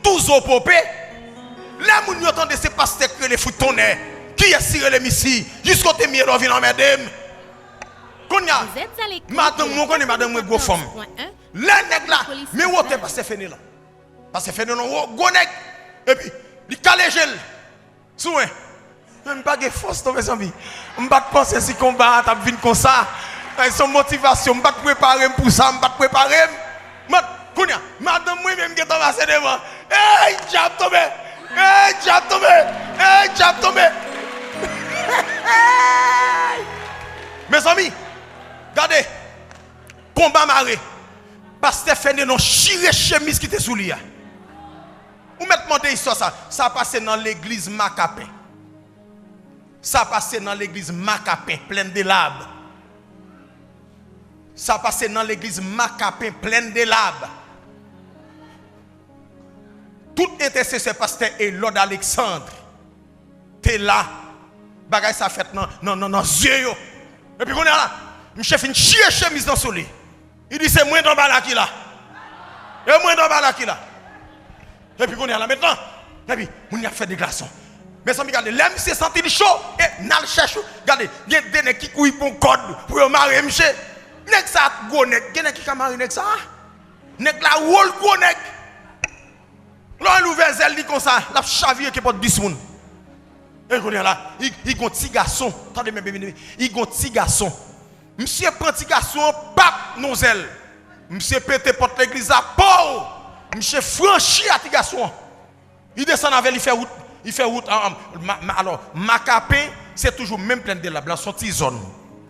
tous au popé. Là, moun yo tande ces pasteurs que les fout tonnerre. Qui est siré les missi jusqu'au témier dans vin en madame. Konya. Madame, mon connaît madame gros femme. Là nèg là, mais où t'es pasteur Féné là. Pasteur Féné non gros nèg. Et puis, il calé gel. Souin. Même pas de force dans mes amis. On va penser si combat t'a vinn comme ça. Son motivation, on va préparer pour ça, on va préparer. Konya, madame moi même qui tombe assez devant. Hey, jab tombé. Hey, jab tombé. Hey, jab tombé. Mes amis, regardez. Combat maré. Pasteur Féné non chiré chemise qui était sous lui. Ou mettez monter histoire ça. Ça passé dans l'église Macapin. Ça passé dans l'église Macapin pleine de labs. Ça passé dans l'église Macapin pleine de labs. Tout intercesseur pasteur et Lord Alexandre. T'es là. Bagay ça fait non yeux. Et puis on est là. Le chef une chier chemise dans soleil. Il dit c'est moins dans bas là qui là. Et moins dans bas là qui là. Et puis on est là maintenant. Et puis on a fait des glaçons. Mais ça me regarde, l'aime c'est senti chaud et n'a le cherche. Regardez, il y a des nèg qui couillent pour code pour marier monsieur. Nèg ça gros nèg, il y a qui ka marier nèg ça. Nèg la rôle gros nèg. Là l'ouvert zèle dit comme ça, la chavier qui porte 10 moun. Et on est là, il gon petit garçon, attendez mes bébés, il gon petit garçon. Monsieur prend petit garçon, pap non zèle. Monsieur pété porte l'église à Pau. Monsieur franchi à petit garçon. Il descend avec, il fait route. Il fait route. Alors, Macapin, c'est toujours même plein de labs. Dans son petit zone.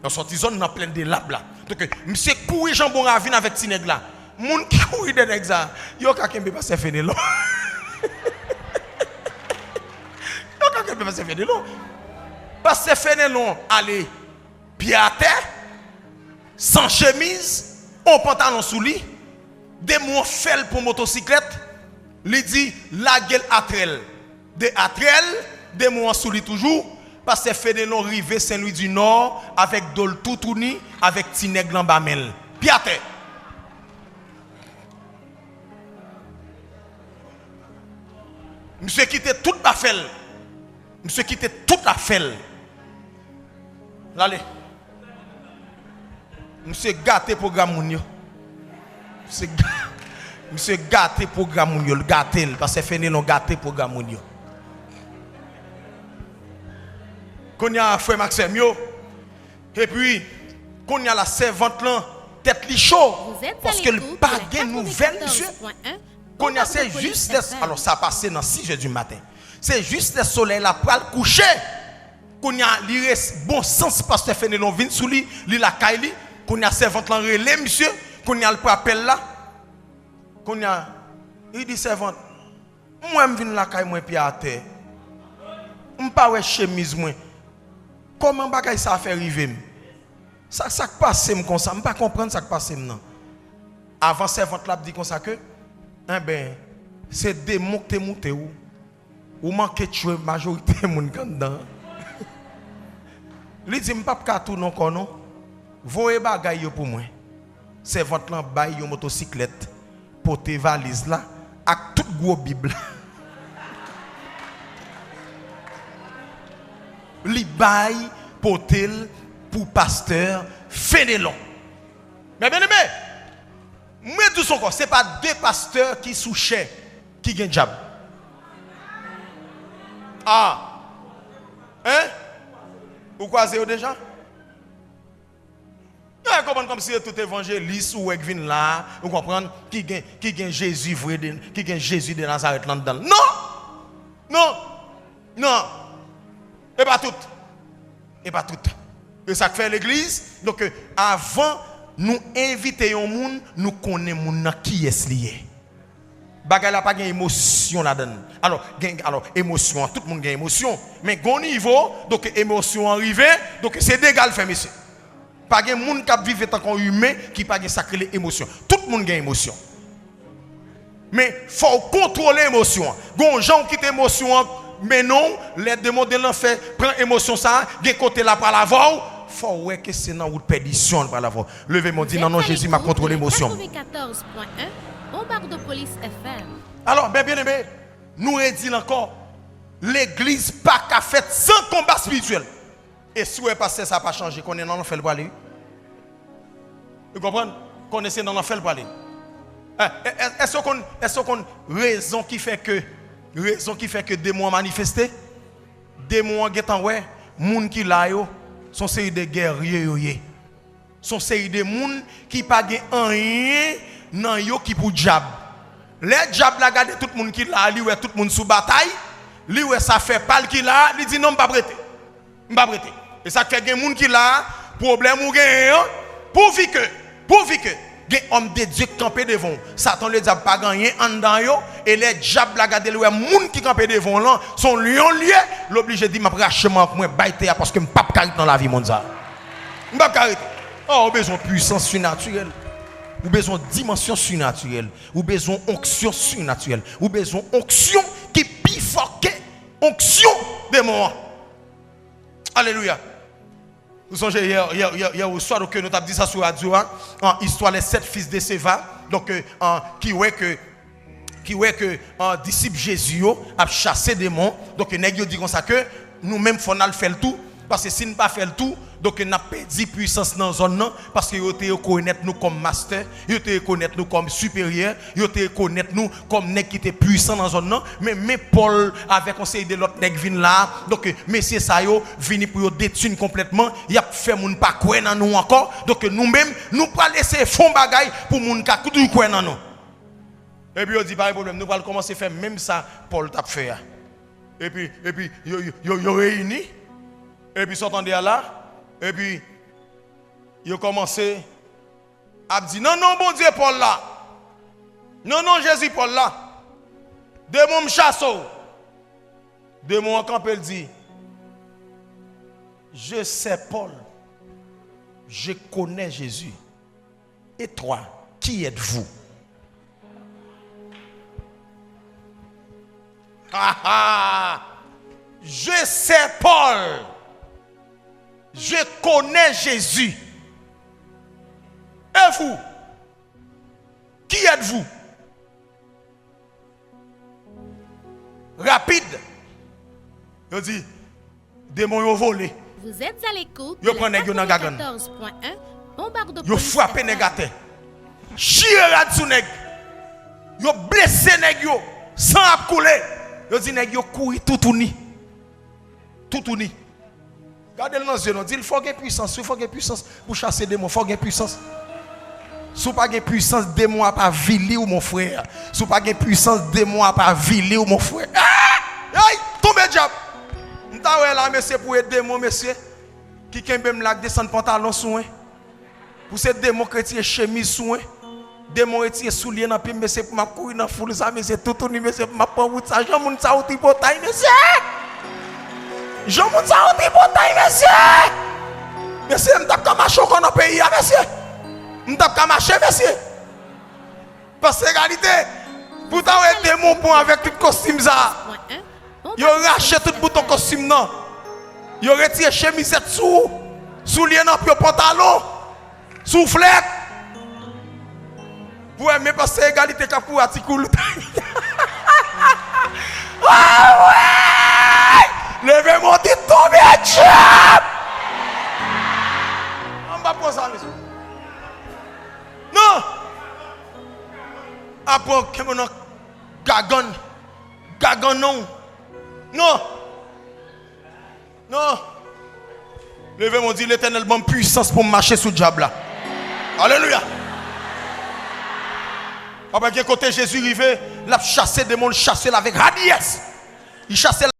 Dans son petit zone, on a plein de labs. Donc, monsieur courir jambon ravine avec petit nèg là. Moun qui courir de nèg ça. Yo ka kembe pas se faire non. Yo ka kembe pas se faire non. Parce que faire non, aller pied à terre, sans chemise, on pantalon sous lit, des mots fel pour motocyclette, lui dit la gueule atrel. De atrel, des mots sous lit toujours, parce que fait des noms rivé Saint-Louis du Nord, avec Dol Toutouni, avec Tineg Lambamel. Pied à terre. Monsieur quitté toute la felle. Monsieur quitté toute la felle. Allez. Monsieur gâté programme mounio. Monsieur gâté programme mounio, gâté parce que Féné non gâté programme mounio. Qu'on y a frère Maxime yo. Et puis qu'on y a la servante là tête li chaud parce que le pas de nouvelles monsieur. Qu'on y a c'est juste alors ça passé dans 6h du matin. C'est juste le soleil là pour le coucher. Qu'on y a li reste bon sens pasteur Féné non vinn sous li la caille qu'on y a servante là relais monsieur qu'on y a le appel là qu'on y a il dit servante moi me vinn la caille moi pied à terre on pas ouais chemise moi comment bagay ça fait arriver ça passe comme ça me pas comprendre ça passe non avant servante là dit comme ça que ben c'est démon que t'es monté ou manquer de tuer majorité moun dedans lui dit me pas ka tout non non voyez bagay pour moi. C'est votre là bail une motocyclette pour tes valises là avec toute gros bible. Li bail potel pour pasteur Fénélon. Mais bien aimé, moi tout son corps, c'est pas deux pasteurs qui sous cher qui gagnent job. Ah. Hein? Vous croisez déjà? Vous comprenez comme si tout évangéliste ou qui vient là, vous comprenez qui gagne Jésus vrai, qui gagne Jésus de Nazareth là-dedans. Non. Et pas tout. Et ça fait l'église. Donc avant nous inviter un monde, nous connaissons monde qui est lié. Bagay la pas gagne émotion là-dedans. Alors émotion, tout le monde gagne émotion, mais gon niveau donc émotion arrivée, donc c'est d'égal fait monsieur. Pas de monde qui vit tant qu'on humain qui pas de sacré émotion. Tout le monde a émotion. Mais il faut contrôler l'émotion. Gon gens qui ont émotion mais non, les démons de l'enfer prend émotion ça, des côté là par la voix, faut ouais que c'est dans route perdition par la voix. Levez mon dit non Jésus m'a contrôlé l'émotion. 94.1 Bombardopolis FM. Alors, bien aimé, nous redisons encore, l'église pas qu'à faire sans combat spirituel. Et si vous passez, ça n'a pas changé, qu'on est dans l'enfer le aller. Vous comprenez? Qu'on est dans l'enfer le aller. Est-ce qu'on raison qui fait que des mois manifestés, des mois guettant ouais, moun qui là yo, sont série de guerriers yo yé. Sont série de moun qui pas gen rien nan yo qui pour diable. Les diable la garder tout le monde qui là, li ouais tout le monde sous bataille, li ouais ça fait pas qui là, li dit non m'pa prêter. M'pa prêter. Et ça fait gen moun qui là, problème ou gen pourvu que gen homme de Dieu campé devant. Satan le diable pas gagné en dedans yo et les diable la garder ouais moun qui campé devant là, son lion lié, l'obligé dit m'a rachement moi baité parce que m'pa carité dans la vie mondiale. M'pa carité. Oh, besoin de puissance surnaturelle. Ou besoin de dimension surnaturelle. Ou besoin d'onction surnaturelle. Ou besoin d'onction qui bifurque. Onction des morts. Alléluia. Vous songez hier au soir, donc nous avons dit ça sur la radio, en histoire les 7 fils de Séva, donc qui ouais que disciple Jésus a chassé des démons. Donc nèg dit comme ça que nous-mêmes faut faire le tout parce que si nous pas faire le tout, donc n'a perdu puissance dans zone non parce que yo te reconnaître nous comme master, yo te reconnaître nous comme supérieur, yo te reconnaître nous comme nèg qui était puissant dans zone non, mais Paul avec conseil de l'autre nèg vinn là, donc messieurs ça yo vini pour yo détruire complètement, y a fait moun pas croire dans nous encore, donc nous-mêmes nous pas laisser fond bagaille pour moun ka tout croire dans nous. Et puis on dit pas de problème, nous allons commencer à faire même ça Paul t'a fait. Et puis yo réuni et puis s'entendez là. Et puis, il a commencé à dire, non, bon Dieu, Paul là. Non, Jésus, Paul là. Démon me chasse. Démon en camp, il dit, je sais Paul, je connais Jésus. Et toi, qui êtes-vous? Je sais Paul. Je connais Jésus. Et vous? Qui êtes-vous? Rapide. Je dis, démon yo volé. Vous êtes à l'écoute de la 94.1 Bombardopolis. Yo frappé négaté. Chire la sous nèg. Yo blessé nèg yo sans ap couler. Yo dit nèg yo courir tout ni. Regardez-le dans les yeux, dit il faut gagner puissance, il faut gagner puissance pour chasser des démons, il faut gagner puissance. Si vous n'avez pas de puissance, démon à pas vili ou mon frère. Si vous n'avez pas de puissance, démon à pas vili ou mon frère. Aïe, tombez diable. M'ta là monsieur pour aider démon monsieur qui kembe m'la descendre pantalon soin. Pour ces démons chrétiens chemise soin. Démon retire soulier dans pied monsieur pour m'a courir dans foule ça monsieur tout ni monsieur pour m'a prendre route ça Jean moun ça outi bataille monsieur. Jean moun ça outi bataille monsieur. Monsieur m'ta ka marcher dans le pays monsieur. M'ta ka marcher monsieur. Parce que réalité pour ta démon bon avec tout costume ça. Yo rache tout bouton costume non. Yo retire chemisette sous lien dans pied pantalon. Soufflet. Pour aimer parce que égalité ka pour atikoul. Ah ouais! Levez mon dit tomber à diable. On va prendre ça monsieur. Non. Après que mon gagon non. Non. Levez mon dit l'Éternel bonne puissance pour marcher sous le diable là. Alléluia. Après que côté Jésus arrivé, il a chassé des démons, chassé avec radiesse. Il chassait